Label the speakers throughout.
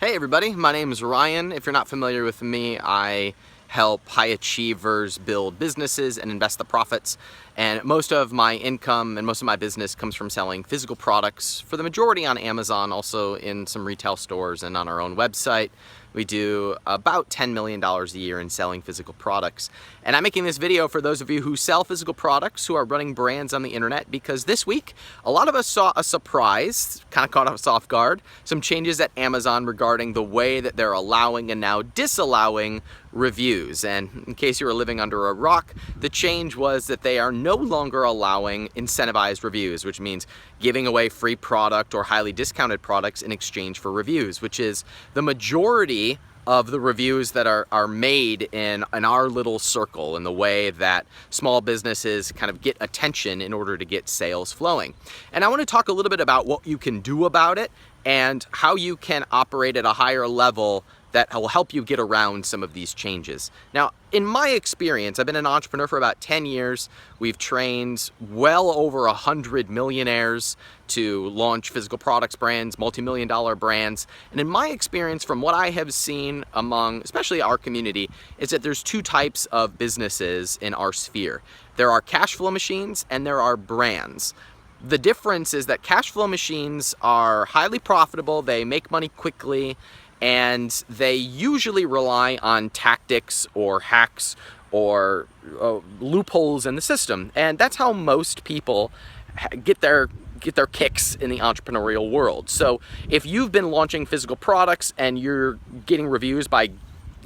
Speaker 1: Hey everybody, my name is Ryan. If you're not familiar with me, I help high achievers build businesses and invest the profits. And most of my income and most of my business comes from selling physical products, for the majority on Amazon, also in some retail stores and on our own website. We do about $10 million a year in selling physical products. And I'm making this video for those of you who sell physical products, who are running brands on the internet, because this week, a lot of us saw a surprise, kind of caught us off guard, some changes at Amazon regarding the way that they're allowing and now disallowing reviews. And in case you were living under a rock, the change was that they are no longer allowing incentivized reviews, which means giving away free product or highly discounted products in exchange for reviews, which is the majority of the reviews that are made in our little circle, in the way that small businesses kind of get attention in order to get sales flowing. And I want to talk a little bit about what you can do about it and how you can operate at a higher level that will help you get around some of these changes. Now, in my experience, I've been an entrepreneur for about 10 years. We've trained well over 100 millionaires to launch physical products brands, multi-million-dollar brands. And in my experience, from what I have seen among, especially our community, is that there's two types of businesses in our sphere. There are cash flow machines and there are brands. The difference is that cash flow machines are highly profitable, they make money quickly, and they usually rely on tactics or hacks or loopholes in the system. And that's how most people get their kicks in the entrepreneurial world. So if you've been launching physical products and you're getting reviews by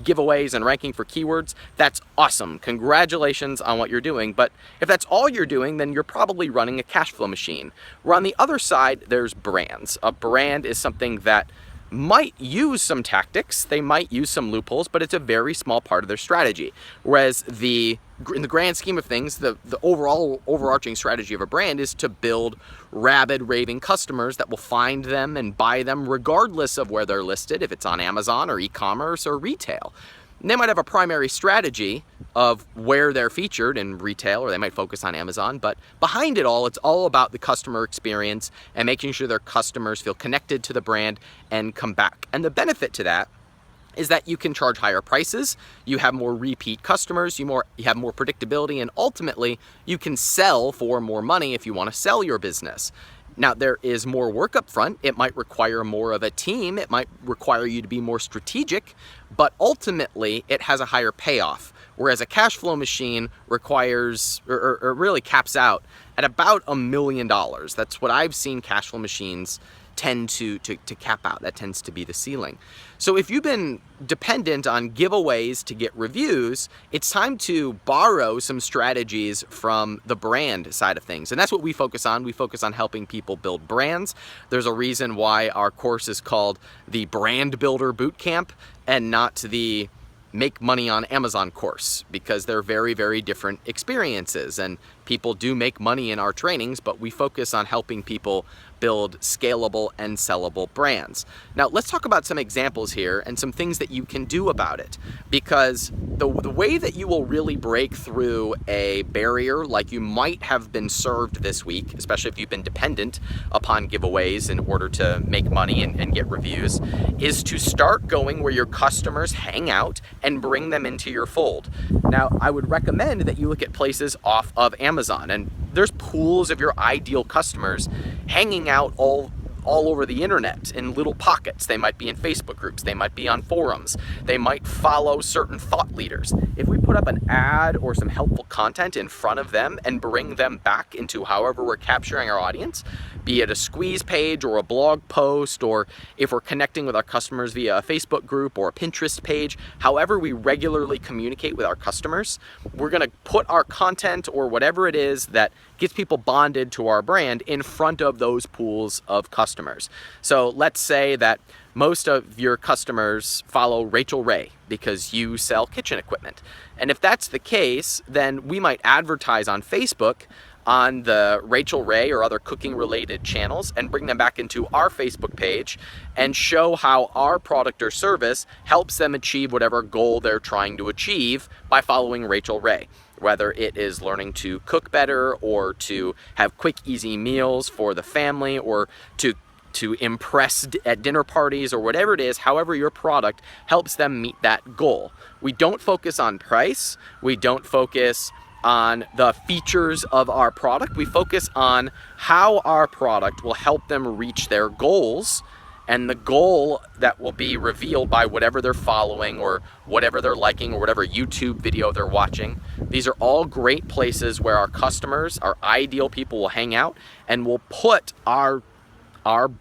Speaker 1: giveaways and ranking for keywords, that's awesome. Congratulations on what you're doing. But if that's all you're doing, then you're probably running a cash flow machine. Where on the other side, there's brands. A brand is something that might use some tactics, they might use some loopholes, but it's a very small part of their strategy. Whereas in the grand scheme of things, the overall overarching strategy of a brand is to build rabid, raving customers that will find them and buy them regardless of where they're listed, if it's on Amazon or e-commerce or retail. And they might have a primary strategy of where they're featured in retail, or they might focus on Amazon, but behind it all, it's all about the customer experience and making sure their customers feel connected to the brand and come back. And the benefit to that is that you can charge higher prices, you have more repeat customers, you have more predictability, and ultimately you can sell for more money if you want to sell your business. Now, there is more work up front. It might require more of a team. It might require you to be more strategic, but ultimately it has a higher payoff. Whereas a cash flow machine requires, or really caps out at about $1 million. That's what I've seen cash flow machines tend to cap out. That tends to be the ceiling. So if you've been dependent on giveaways to get reviews, it's time to borrow some strategies from the brand side of things. And that's what we focus on. We focus on helping people build brands. There's a reason why our course is called the Brand Builder Bootcamp and not the Make Money on Amazon course, because they're very, very different experiences. And people do make money in our trainings, but we focus on helping people build scalable and sellable brands. Now, let's talk about some examples here and some things that you can do about it, because the way that you will really break through a barrier like you might have been served this week, especially if you've been dependent upon giveaways in order to make money and get reviews, is to start going where your customers hang out and bring them into your fold. Now, I would recommend that you look at places off of Amazon, and there's pools of your ideal customers hanging out all over the internet in little pockets. They might be in Facebook groups, they might be on forums, they might follow certain thought leaders. If we put up an ad or some helpful content in front of them and bring them back into however we're capturing our audience, be it a squeeze page or a blog post, or if we're connecting with our customers via a Facebook group or a Pinterest page, however we regularly communicate with our customers, we're going to put our content or whatever it is that gets people bonded to our brand in front of those pools of customers. So let's say that most of your customers follow Rachel Ray because you sell kitchen equipment. And if that's the case, then we might advertise on Facebook on the Rachel Ray or other cooking related channels and bring them back into our Facebook page and show how our product or service helps them achieve whatever goal they're trying to achieve by following Rachel Ray. Whether it is learning to cook better or to have quick, easy meals for the family, or to to impress at dinner parties or whatever it is, however your product helps them meet that goal. We don't focus on price. We don't focus on the features of our product. We focus on how our product will help them reach their goals, and the goal that will be revealed by whatever they're following or whatever they're liking or whatever YouTube video they're watching. These are all great places where our customers, our ideal people, will hang out, and we'll put our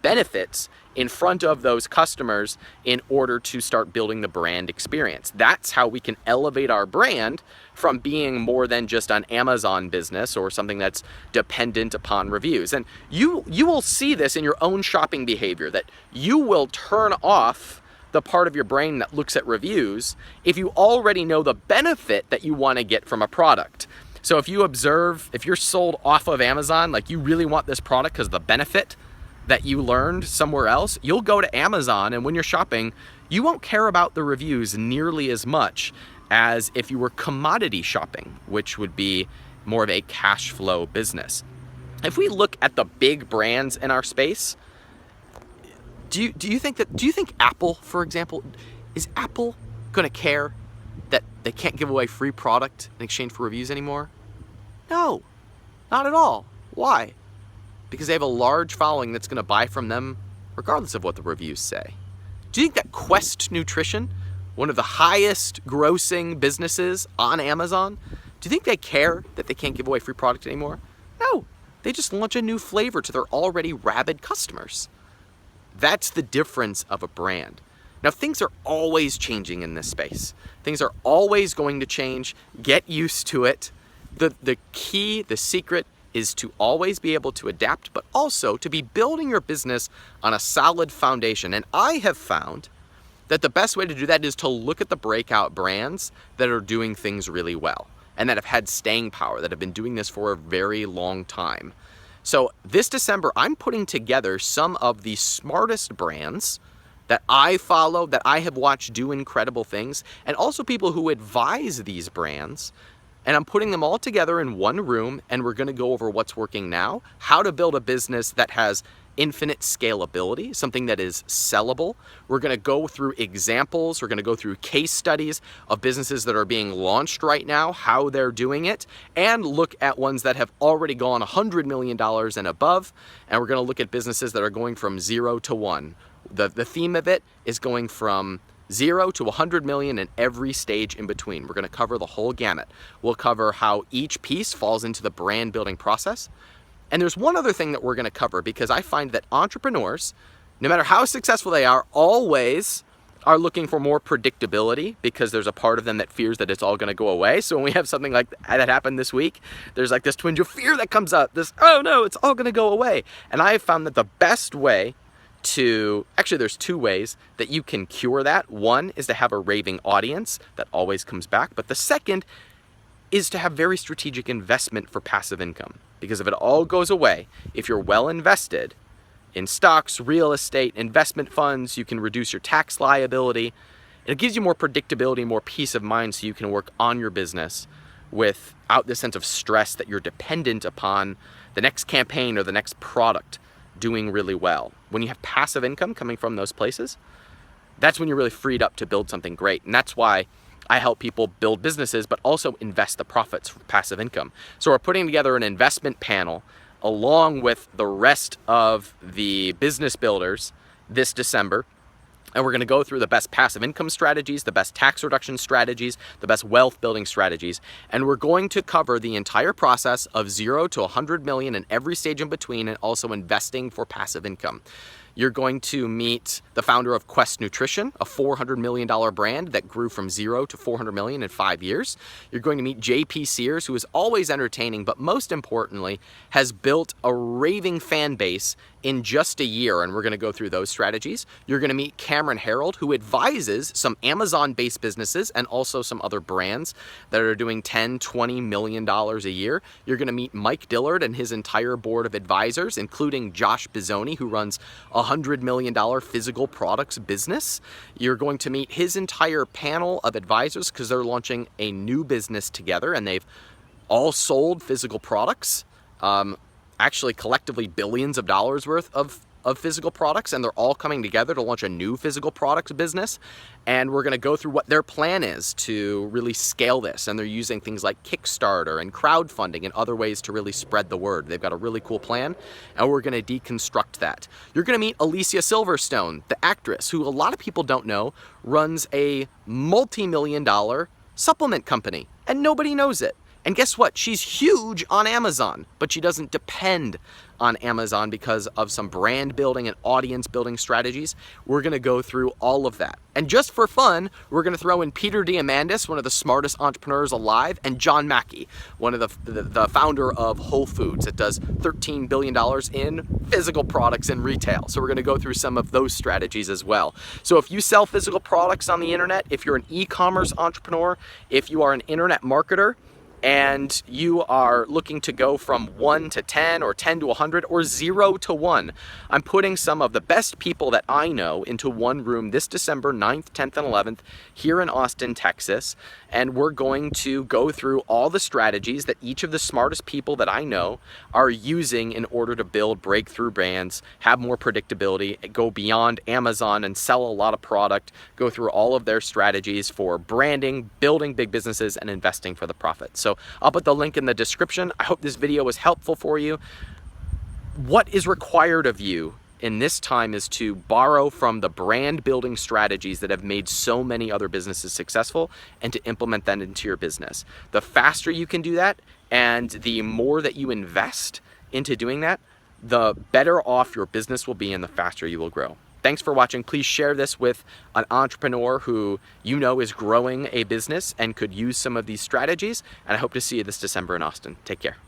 Speaker 1: benefits in front of those customers in order to start building the brand experience. That's how we can elevate our brand from being more than just an Amazon business or something that's dependent upon reviews. And you will see this in your own shopping behavior, that you will turn off the part of your brain that looks at reviews if you already know the benefit that you want to get from a product. So if you observe, if you're sold off of Amazon, like you really want this product because the benefit that you learned somewhere else, you'll go to Amazon, and when you're shopping, you won't care about the reviews nearly as much as if you were commodity shopping, which would be more of a cash flow business. If we look at the big brands in our space, do you think Apple, for example, is Apple gonna care that they can't give away free product in exchange for reviews anymore? No, not at all. Why? Because they have a large following that's going to buy from them regardless of what the reviews say. Do you think that Quest Nutrition, one of the highest grossing businesses on Amazon, do you think they care that they can't give away free product anymore? No, they just launch a new flavor to their already rabid customers. That's the difference of a brand. Now, things are always changing in this space. Things are always going to change. Get used to it. The key, the secret, is to always be able to adapt, but also to be building your business on a solid foundation. And I have found that the best way to do that is to look at the breakout brands that are doing things really well and that have had staying power, that have been doing this for a very long time. So this December, I'm putting together some of the smartest brands that I follow, that I have watched do incredible things, and also people who advise these brands. And I'm putting them all together in one room, and we're going to go over what's working now, how to build a business that has infinite scalability, something that is sellable. We're going to go through examples. We're going to go through case studies of businesses that are being launched right now, how they're doing it, and look at ones that have already gone $100 million and above. And we're going to look at businesses that are going from 0 to 1. The theme of it is going from 0 to 100 million and every stage in between. We're going to cover the whole gamut. We'll cover how each piece falls into the brand building process. And there's one other thing that we're going to cover, because I find that entrepreneurs, no matter how successful they are, always are looking for more predictability, because there's a part of them that fears that it's all going to go away. So when we have something like that happen this week, there's like this twinge of fear that comes up, this, oh no, it's all going to go away. And I have found that the best way there's two ways that you can cure that. One is to have a raving audience that always comes back. But the second is to have very strategic investment for passive income. Because if it all goes away, if you're well invested in stocks, real estate, investment funds, you can reduce your tax liability. And it gives you more predictability, more peace of mind, so you can work on your business without the sense of stress that you're dependent upon the next campaign or the next product doing really well. When you have passive income coming from those places, that's when you're really freed up to build something great. And that's why I help people build businesses, but also invest the profits for passive income. So we're putting together an investment panel along with the rest of the business builders this December. And we're going to go through the best passive income strategies, the best tax reduction strategies, the best wealth building strategies. And we're going to cover the entire process of 0 to 100 million and every stage in between, and also investing for passive income. You're going to meet the founder of Quest Nutrition, a $400 million brand that grew from 0 to 400 million in 5 years. You're going to meet JP Sears, who is always entertaining, but most importantly, has built a raving fan base in just a year, and we're going to go through those strategies. You're going to meet Cameron Harold, who advises some Amazon-based businesses and also some other brands that are doing $10, $20 million a year. You're going to meet Mike Dillard and his entire board of advisors, including Josh Bizzoni, who runs a $100 million physical products business. You're going to meet his entire panel of advisors, because they're launching a new business together, and they've all sold physical products. Actually collectively billions of dollars worth of of physical products, and they're all coming together to launch a new physical products business. And we're going to go through what their plan is to really scale this. And they're using things like Kickstarter and crowdfunding and other ways to really spread the word. They've got a really cool plan, and we're going to deconstruct that. You're going to meet Alicia Silverstone, the actress, who a lot of people don't know runs a multi-million-dollar supplement company, and nobody knows it. And guess what? She's huge on Amazon, but she doesn't depend on Amazon because of some brand building and audience building strategies. We're going to go through all of that. And just for fun, we're going to throw in Peter Diamandis, one of the smartest entrepreneurs alive, and John Mackey, one of the founder of Whole Foods that does $13 billion in physical products in retail. So we're going to go through some of those strategies as well. So if you sell physical products on the internet, if you're an e-commerce entrepreneur, if you are an internet marketer, and you are looking to go from 1 to 10 or 10 to 100 or 0 to 1, I'm putting some of the best people that I know into one room this December 9th, 10th, and 11th here in Austin, Texas. And we're going to go through all the strategies that each of the smartest people that I know are using in order to build breakthrough brands, have more predictability, go beyond Amazon and sell a lot of product, go through all of their strategies for branding, building big businesses, and investing for the profit. So I'll put the link in the description. I hope this video was helpful for you. What is required of you in this time is to borrow from the brand building strategies that have made so many other businesses successful and to implement that into your business. The faster you can do that and the more that you invest into doing that, the better off your business will be and the faster you will grow. Thanks for watching. Please share this with an entrepreneur who you know is growing a business and could use some of these strategies. And I hope to see you this December in Austin. Take care.